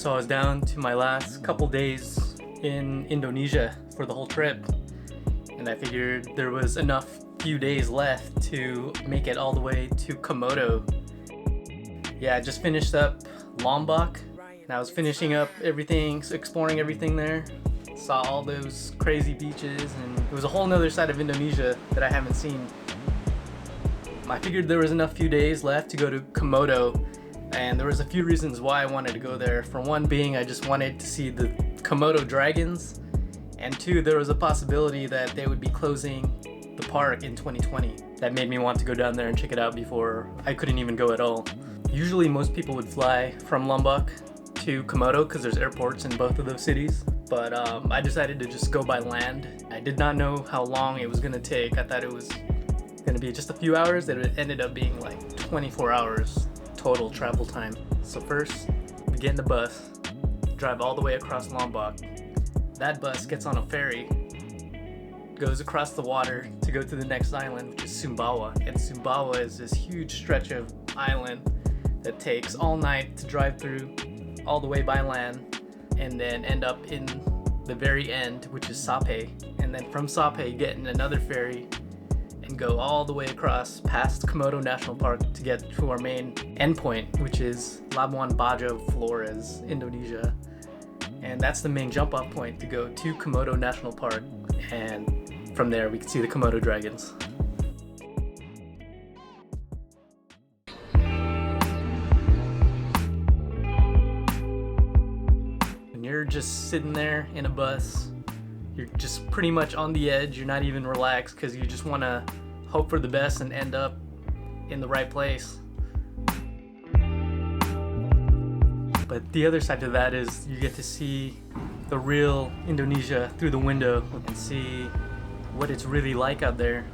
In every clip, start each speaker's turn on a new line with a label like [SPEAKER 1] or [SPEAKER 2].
[SPEAKER 1] So I was down to my last couple days in Indonesia for the whole trip, and I figured there was enough few days left to make it all the way to Komodo. Yeah, I just finished up Lombok, and I was finishing up everything, exploring everything there. Saw all those crazy beaches, and it was a whole nother side of Indonesia that I haven't seen. I figured there was enough few days left to go to Komodo, and there was a few reasons why I wanted to go there. For one being, I just wanted to see the Komodo Dragons, and two, there was a possibility that they would be closing the park in 2020. That made me want to go down there and check it out before I couldn't even go at all. Usually most people would fly from Lombok to Komodo because there's airports in both of those cities, but I decided to just go by land. I did not know how long it was going to take. I thought it was going to be just a few hours. It ended up being like 24 hours total travel time. So first, we get in the bus, drive all the way across Lombok. That bus gets on a ferry, goes across the water to go to the next island, which is Sumbawa. And Sumbawa is this huge stretch of island that takes all night to drive through all the way by land, and then end up in the very end, which is Sape. And then from Sape, get in another ferry and go all the way across past Komodo National Park to get to our main endpoint, which is Labuan Bajo, Flores, Indonesia. And that's the main jump off point to go to Komodo National Park, and from there we can see the Komodo Dragons. When you're just sitting there in a bus, you're just pretty much on the edge. You're not even relaxed because you just want to hope for the best and end up in the right place. But the other side to that is you get to see the real Indonesia through the window and see what it's really like out there.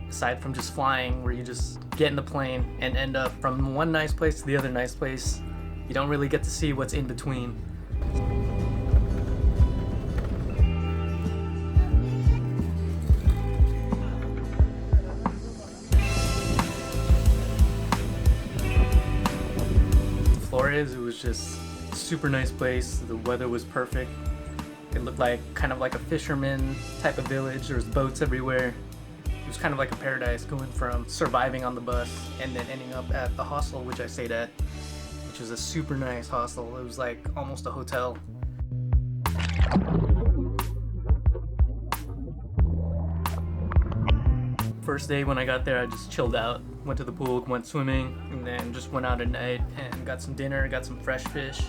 [SPEAKER 1] Aside from just flying, where you just get in the plane and end up from one nice place to the other nice place, you don't really get to see what's in between. Flores, it was just a super nice place. The weather was perfect. It looked like kind of like a fisherman type of village. There was boats everywhere. It was kind of like a paradise, going from surviving on the bus and then ending up at the hostel which I stayed at, which was a super nice hostel. It was like almost a hotel. First day when I got there, I just chilled out, went to the pool, went swimming, and then just went out at night and got some dinner, got some fresh fish.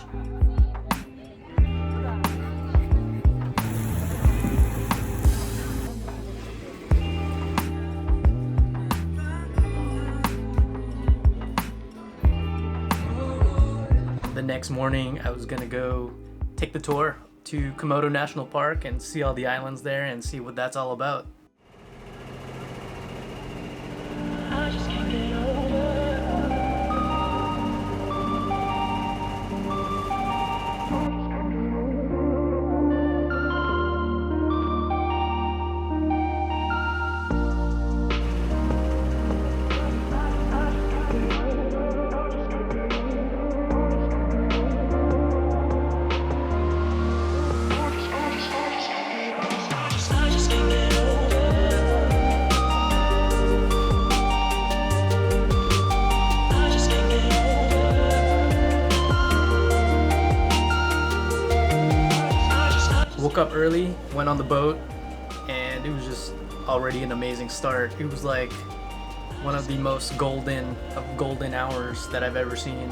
[SPEAKER 1] The next morning, I was gonna go take the tour to Komodo National Park and see all the islands there and see what that's all about.
[SPEAKER 2] I just can't get over.
[SPEAKER 1] Woke up early, went on the boat, and it was just already an amazing start. It was like one of the most golden hours that I've ever seen.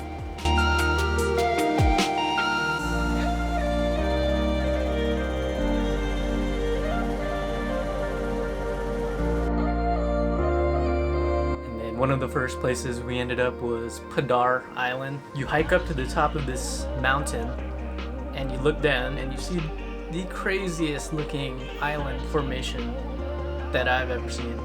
[SPEAKER 1] And then one of the first places we ended up was Padar Island. You hike up to the top of this mountain and you look down and you see the craziest looking island formation that I've ever seen.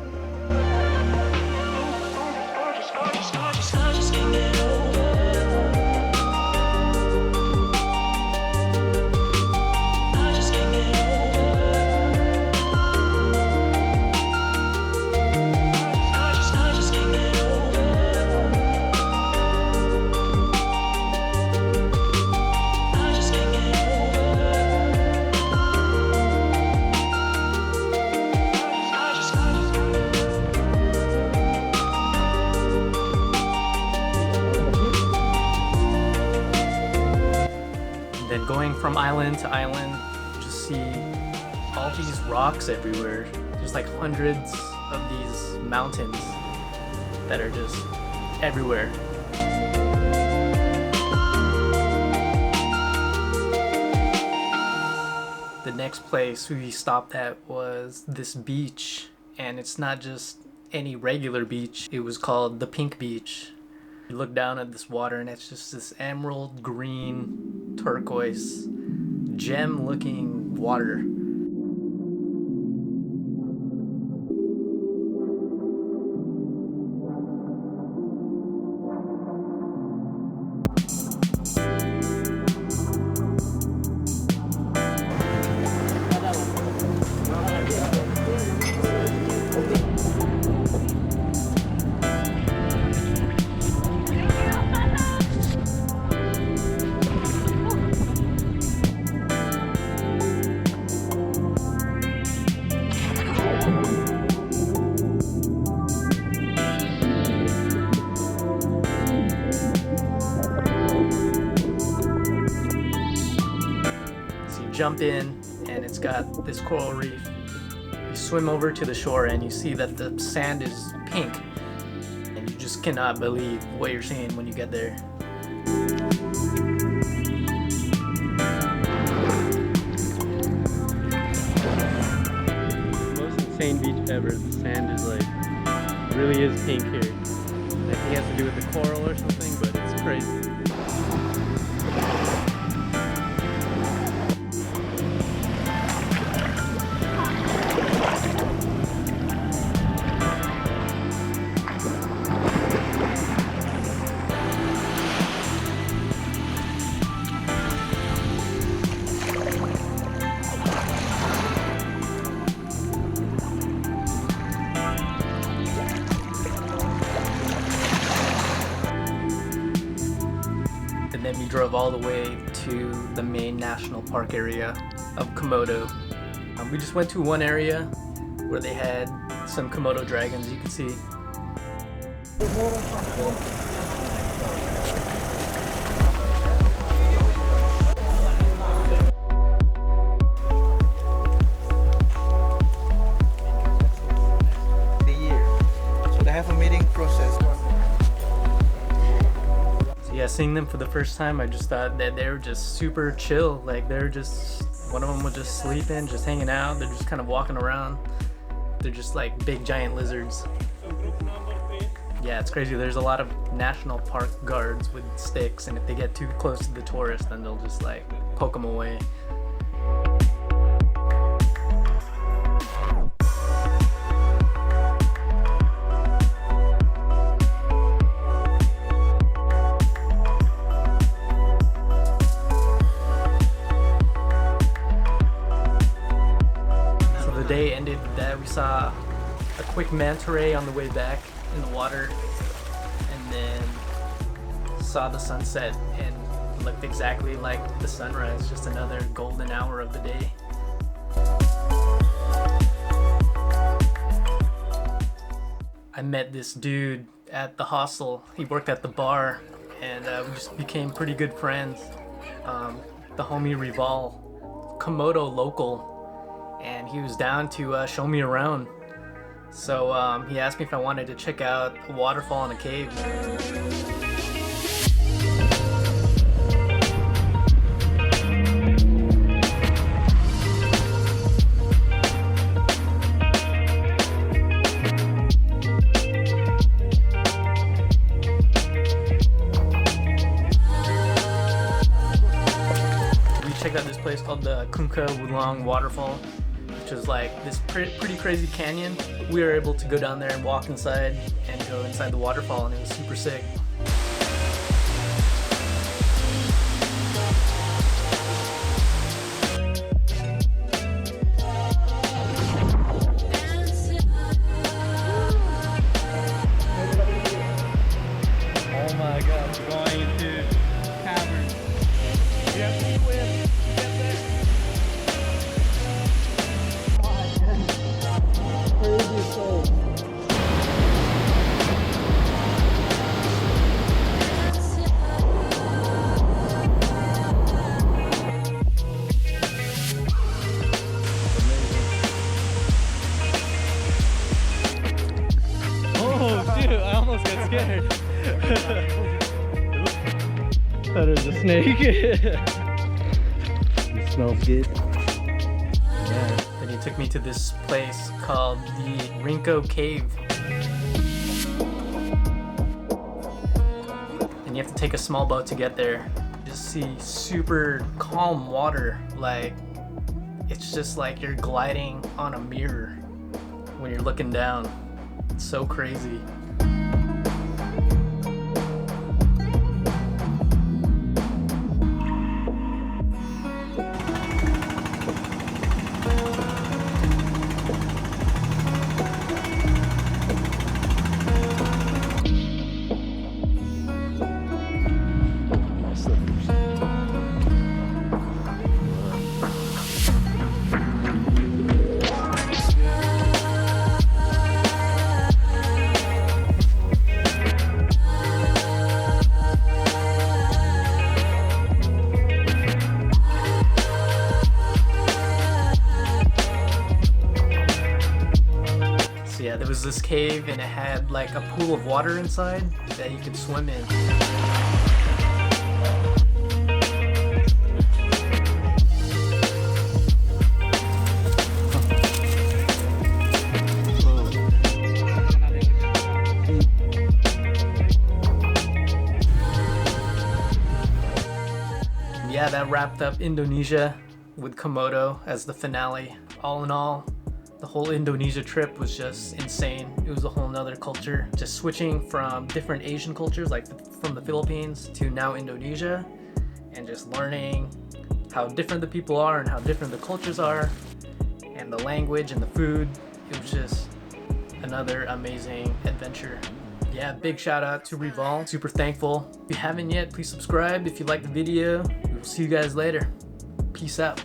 [SPEAKER 1] from island to island, just see all these rocks everywhere. There's like hundreds of these mountains that are just everywhere. The next place we stopped at was this beach, and it's not just any regular beach. It was called the Pink Beach. You look down at this water and it's just this emerald green, turquoise, gem looking water. Jump in and it's got this coral reef. You swim over to the shore and you see that the sand is pink, and you just cannot believe what you're seeing when you get there.
[SPEAKER 3] Most insane beach ever. The sand is like, really is pink here. I think it has to do with the coral or something, but it's crazy.
[SPEAKER 1] And then we drove all the way to the main national park area of Komodo. We just went to one area where they had some Komodo dragons, you can see.
[SPEAKER 4] The year. So they have a meeting process.
[SPEAKER 1] Yeah, seeing them for the first time, I just thought that they were just super chill. Like they're just, one of them was just sleeping, just hanging out. They're just kind of walking around. They're just like big giant lizards. Yeah, it's crazy. There's a lot of national park guards with sticks, and if they get too close to the tourists, then they'll just like poke them away. Day ended that we saw a quick manta ray on the way back in the water, and then saw the sunset and it looked exactly like the sunrise, just another golden hour of the day. I met this dude at the hostel. He worked at the bar, and we just became pretty good friends. The homie Rival, Komodo local, and he was down to show me around. So he asked me if I wanted to check out a waterfall and a cave. We checked out this place called the Komodo Waterfall, which is like this pretty crazy canyon. We were able to go down there and walk inside and go inside the waterfall, and it was super sick.
[SPEAKER 3] Oh my god, we're going into caverns. You have to swim to get there. I almost got scared. Thought it was a snake. It smells good. Yeah.
[SPEAKER 1] Then he took me to this place called the Rinko Cave. And you have to take a small boat to get there. Just see super calm water, like it's just like you're gliding on a mirror when you're looking down. It's so crazy. Yeah, there was this cave and it had like a pool of water inside that you could swim in. Yeah, that wrapped up Indonesia with Komodo as the finale. All in all, the whole Indonesia trip was just insane. It was a whole nother culture. Just switching from different Asian cultures, like from the Philippines to now Indonesia, and just learning how different the people are and how different the cultures are, and the language and the food. It was just another amazing adventure. Yeah, big shout out to Rival. Super thankful. If you haven't yet, please subscribe if you liked the video. We will see you guys later. Peace out.